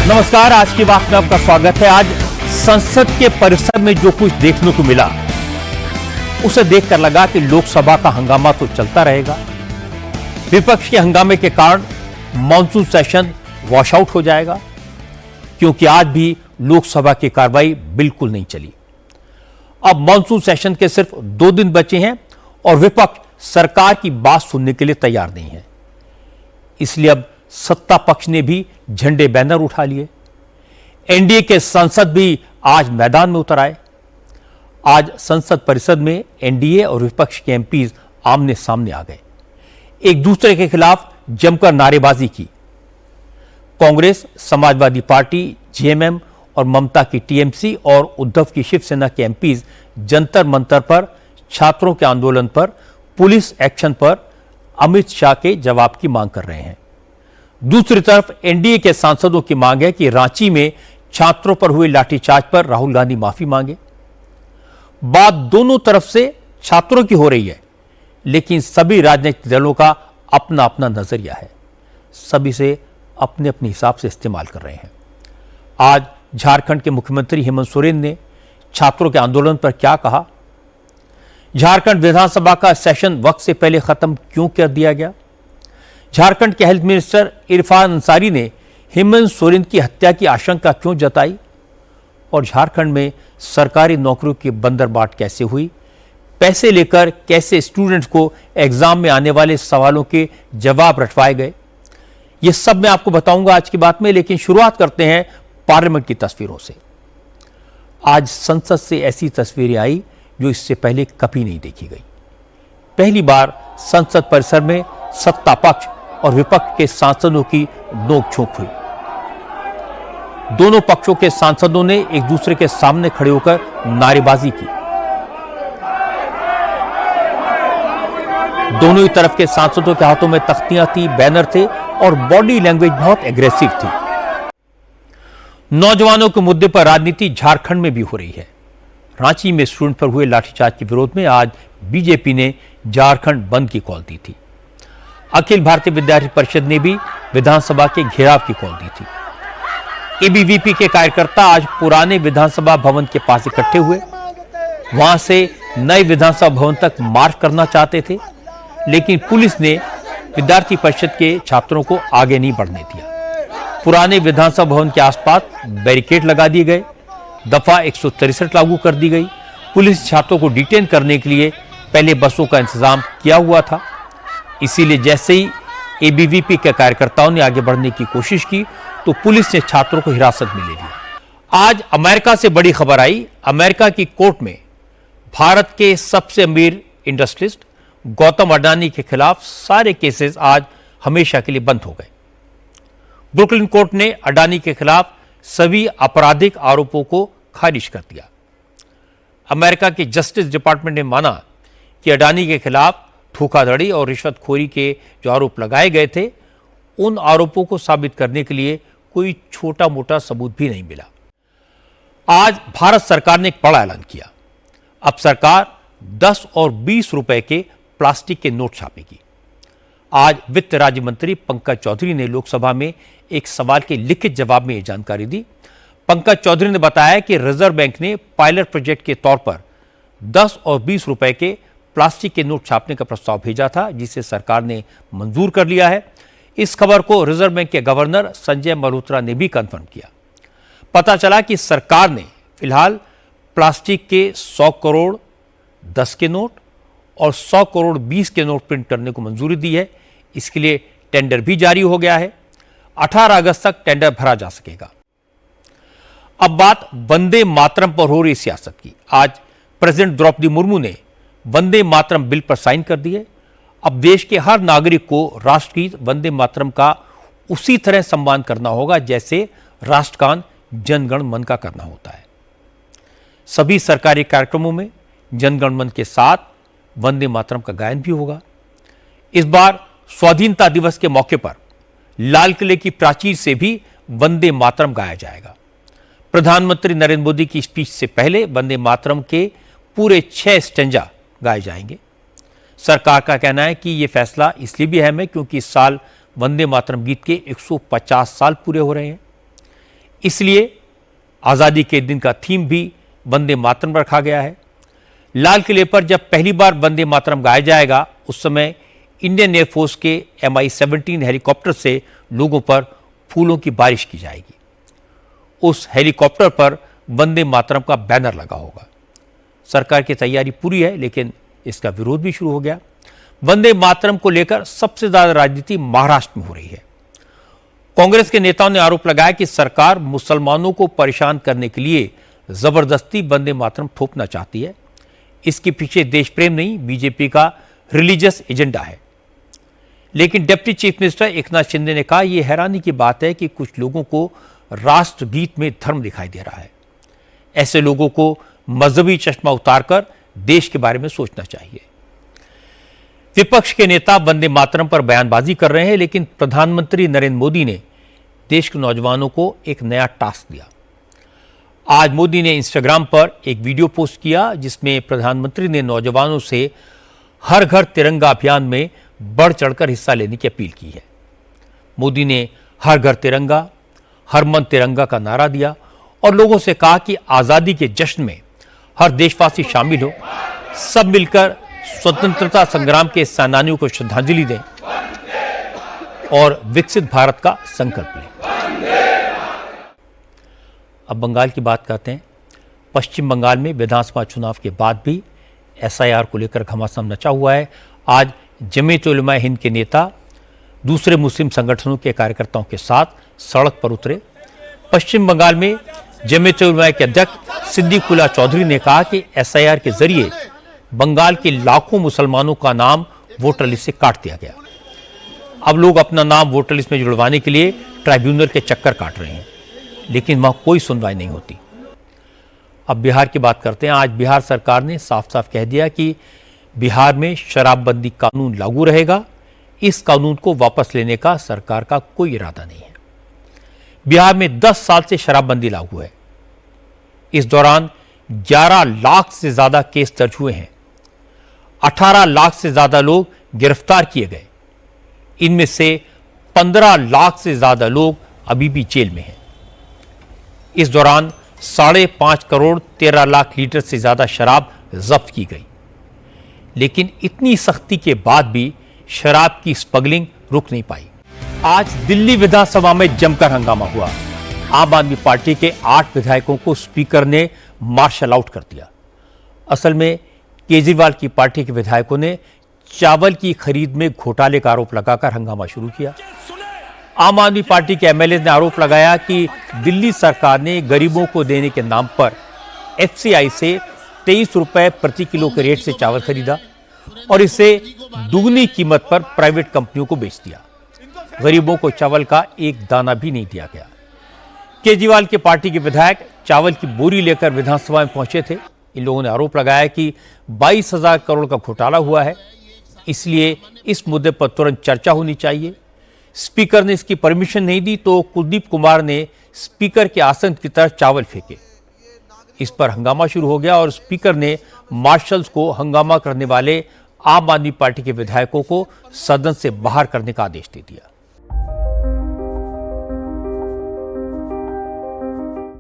नमस्कार, आज की बात में आपका स्वागत है। आज संसद के परिसर में जो कुछ देखने को मिला उसे देखकर लगा कि लोकसभा का हंगामा तो चलता रहेगा। विपक्ष के हंगामे के कारण मॉनसून सेशन वॉश आउट हो जाएगा, क्योंकि आज भी लोकसभा की कार्रवाई बिल्कुल नहीं चली। अब मॉनसून सेशन के सिर्फ 2 दिन बचे हैं और विपक्ष सरकार की बात सुनने के लिए तैयार नहीं है। इसलिए अब सत्ता पक्ष ने भी झंडे बैनर उठा लिए। एनडीए के सांसद भी आज मैदान में उतर आए। आज संसद परिसर में एनडीए और विपक्ष के एमपीज आमने सामने आ गए, एक दूसरे के खिलाफ जमकर नारेबाजी की। कांग्रेस, समाजवादी पार्टी, जेएमएम और ममता की टीएमसी और उद्धव की शिवसेना के एमपीज जंतर मंतर पर, छात्रों के आंदोलन पर, पुलिस एक्शन पर अमित शाह के जवाब की मांग कर रहे हैं। दूसरी तरफ एनडीए के सांसदों की मांग है कि रांची में छात्रों पर हुए लाठीचार्ज पर राहुल गांधी माफी मांगे। बात दोनों तरफ से छात्रों की हो रही है, लेकिन सभी राजनीतिक दलों का अपना अपना नजरिया है। सभी से अपने अपने हिसाब से इस्तेमाल कर रहे हैं। आज झारखंड के मुख्यमंत्री हेमंत सोरेन ने छात्रों के आंदोलन पर क्या कहा? झारखंड विधानसभा का सेशन वक्त से पहले खत्म क्यों कर दिया गया? झारखंड के हेल्थ मिनिस्टर इरफान अंसारी ने हेमंत सोरेन की हत्या की आशंका क्यों जताई? और झारखंड में सरकारी नौकरियों की बंदरबाट कैसे हुई? पैसे लेकर कैसे स्टूडेंट्स को एग्जाम में आने वाले सवालों के जवाब रटवाए गए? यह सब मैं आपको बताऊंगा आज की बात में, लेकिन शुरुआत करते हैं पार्लियामेंट की तस्वीरों से। आज संसद से ऐसी तस्वीरें आई जो इससे पहले कभी नहीं देखी गई। पहली बार संसद परिसर में सत्ता पक्ष और विपक्ष के सांसदों की नोकझोंक हुई। दोनों पक्षों के सांसदों ने एक दूसरे के सामने खड़े होकर नारेबाजी की। दोनों ही तरफ के सांसदों के हाथों में तख्तियां थी, बैनर थे और बॉडी लैंग्वेज बहुत एग्रेसिव थी। नौजवानों के मुद्दे पर राजनीति झारखंड में भी हो रही है। रांची में स्टूडेंट पर हुए लाठीचार्ज के विरोध में आज बीजेपी ने झारखंड बंद की कॉल दी थी। अखिल भारतीय विद्यार्थी परिषद ने भी विधानसभा के घेराव की कॉल दी थी। एबीवीपी के कार्यकर्ता आज पुराने विधानसभा भवन के पास इकट्ठे हुए। वहां से नए विधानसभा भवन तक मार्च करना चाहते थे, लेकिन पुलिस ने विद्यार्थी परिषद के छात्रों को आगे नहीं बढ़ने दिया। पुराने विधानसभा भवन के आसपास बैरिकेड लगा दिए गए। दफा 163 लागू कर दी गई। पुलिस छात्रों को डिटेन करने के लिए पहले बसों का इंतजाम किया हुआ था। इसीलिए जैसे ही एबीवीपी के कार्यकर्ताओं ने आगे बढ़ने की कोशिश की तो पुलिस ने छात्रों को हिरासत में ले लिया। आज अमेरिका से बड़ी खबर आई। अमेरिका की कोर्ट में भारत के सबसे अमीर इंडस्ट्रियलिस्ट गौतम अडानी के खिलाफ सारे केसेस आज हमेशा के लिए बंद हो गए। ब्रुकलिन कोर्ट ने अडानी के खिलाफ सभी आपराधिक आरोपों को खारिज कर दिया। अमेरिका के जस्टिस डिपार्टमेंट ने माना कि अडानी के खिलाफ धोखाधड़ी और रिश्वतखोरी के जो आरोप लगाए गए थे, उन आरोपों को साबित करने के लिए कोई छोटा मोटा सबूत भी नहीं मिला। आज भारत सरकार ने एक बड़ा ऐलान किया। अब सरकार 10 और 20 रुपए के प्लास्टिक के नोट छापेगी। आज वित्त राज्य मंत्री पंकज चौधरी ने लोकसभा में एक सवाल के लिखित जवाब में यह जानकारी दी। पंकज चौधरी ने बताया कि रिजर्व बैंक ने पायलट प्रोजेक्ट के तौर पर 10 और 20 रुपए के प्लास्टिक के नोट छापने का प्रस्ताव भेजा था, जिसे सरकार ने मंजूर कर लिया है। इस खबर को रिजर्व बैंक के गवर्नर संजय मल्होत्रा ने भी कंफर्म किया। पता चला कि सरकार ने फिलहाल प्लास्टिक के 100 करोड़ 10 के नोट और 100 करोड़ 20 के नोट प्रिंट करने को मंजूरी दी है। इसके लिए टेंडर भी जारी हो गया है। 18 अगस्त तक टेंडर भरा जा सकेगा। अब बात वंदे मातरम पर हो रही सियासत की। आज प्रेसिडेंट द्रौपदी मुर्मू ने वंदे मातरम बिल पर साइन कर दिए। अब देश के हर नागरिक को राष्ट्रगीत वंदे मातरम का उसी तरह सम्मान करना होगा जैसे राष्ट्रगान जन गण मन का करना होता है। सभी सरकारी कार्यक्रमों में जन गण मन के साथ वंदे मातरम का गायन भी होगा। इस बार स्वाधीनता दिवस के मौके पर लाल किले की प्राचीर से भी वंदे मातरम गाया जाएगा। प्रधानमंत्री नरेंद्र मोदी की स्पीच से पहले वंदे मातरम के पूरे 6 स्टेंजा गाए जाएंगे। सरकार का कहना है कि यह फैसला इसलिए भी अहम है क्योंकि इस साल वंदे मातरम गीत के 150 साल पूरे हो रहे हैं। इसलिए आज़ादी के दिन का थीम भी वंदे मातरम रखा गया है। लाल किले पर जब पहली बार वंदे मातरम गाया जाएगा उस समय इंडियन एयरफोर्स के MI-17 हेलीकॉप्टर से लोगों पर फूलों की बारिश की जाएगी। उस हेलीकॉप्टर पर वंदे मातरम का बैनर लगा होगा। सरकार की तैयारी पूरी है, लेकिन इसका विरोध भी शुरू हो गया। वंदे मातरम को लेकर सबसे ज्यादा राजनीति महाराष्ट्र में हो रही है। कांग्रेस के नेताओं ने आरोप लगाया कि सरकार मुसलमानों को परेशान करने के लिए जबरदस्ती वंदे मातरम थोपना चाहती है। इसके पीछे देश प्रेम नहीं, बीजेपी का रिलीजियस एजेंडा है। लेकिन deputy chief minister Eknath Shinde ने कहा, यह हैरानी की बात है कि कुछ लोगों को राष्ट्रगीत में धर्म दिखाई दे रहा है। ऐसे लोगों को मजहबी चश्मा उतारकर देश के बारे में सोचना चाहिए। विपक्ष के नेता वंदे मातरम पर बयानबाजी कर रहे हैं, लेकिन प्रधानमंत्री नरेंद्र मोदी ने देश के नौजवानों को एक नया टास्क दिया। आज मोदी ने इंस्टाग्राम पर एक वीडियो पोस्ट किया जिसमें प्रधानमंत्री ने नौजवानों से हर घर तिरंगा अभियान में बढ़ चढ़कर हिस्सा लेने की अपील की है। मोदी ने हर घर तिरंगा, हर मन तिरंगा का नारा दिया और लोगों से कहा कि आजादी के जश्न में हर देशवासी शामिल हो, सब मिलकर स्वतंत्रता संग्राम के सेनानियों को श्रद्धांजलि दें और विकसित भारत का संकल्प लें। अब बंगाल की बात करते हैं। पश्चिम बंगाल में विधानसभा चुनाव के बाद भी SIR को लेकर घमासान मचा हुआ है। आज जमीयत उलमा हिंद के नेता दूसरे मुस्लिम संगठनों के कार्यकर्ताओं के साथ सड़क पर उतरे। पश्चिम बंगाल में जमीयत उलमा के अध्यक्ष सिद्दीकुल्लाह चौधरी ने कहा कि SIR के जरिए बंगाल के लाखों मुसलमानों का नाम वोटर लिस्ट से काट दिया गया। अब लोग अपना नाम वोटर लिस्ट में जुड़वाने के लिए ट्राइब्यूनल के चक्कर काट रहे हैं, लेकिन वहां कोई सुनवाई नहीं होती। अब बिहार की बात करते हैं। आज बिहार सरकार ने साफ साफ कह दिया कि बिहार में शराबबंदी कानून लागू रहेगा। इस कानून को वापस लेने का सरकार का कोई इरादा नहीं है। बिहार में 10 साल से शराबबंदी लागू है। इस दौरान 11 लाख से ज्यादा केस दर्ज हुए हैं। 18 लाख से ज्यादा लोग गिरफ्तार किए गए। इनमें से 15 लाख से ज्यादा लोग अभी भी जेल में हैं। इस दौरान 5.5 करोड़ 13 लाख लीटर से ज्यादा शराब जब्त की गई। लेकिन इतनी सख्ती के बाद भी शराब की स्मगलिंग रुक नहीं पाई। आज दिल्ली विधानसभा में जमकर हंगामा हुआ। आम आदमी पार्टी के 8 विधायकों को स्पीकर ने मार्शल आउट कर दिया। असल में केजरीवाल की पार्टी के विधायकों ने चावल की खरीद में घोटाले का आरोप लगाकर हंगामा शुरू किया। आम आदमी पार्टी के MLA ने आरोप लगाया कि दिल्ली सरकार ने गरीबों को देने के नाम पर FCI से 23 रुपए प्रति किलो के रेट से चावल खरीदा और इसे दुगनी कीमत पर प्राइवेट कंपनियों को बेच दिया। गरीबों को चावल का एक दाना भी नहीं दिया गया। केजरीवाल की पार्टी के विधायक चावल की बोरी लेकर विधानसभा में पहुंचे थे। इन लोगों ने आरोप लगाया कि 22,000 करोड़ का घोटाला हुआ है, इसलिए इस मुद्दे पर तुरंत चर्चा होनी चाहिए। स्पीकर ने इसकी परमिशन नहीं दी तो कुलदीप कुमार ने स्पीकर के आसन की तरफ चावल फेंके। इस पर हंगामा शुरू हो गया और स्पीकर ने मार्शल्स को हंगामा करने वाले आम आदमी पार्टी के विधायकों को सदन से बाहर करने का आदेश दे दिया।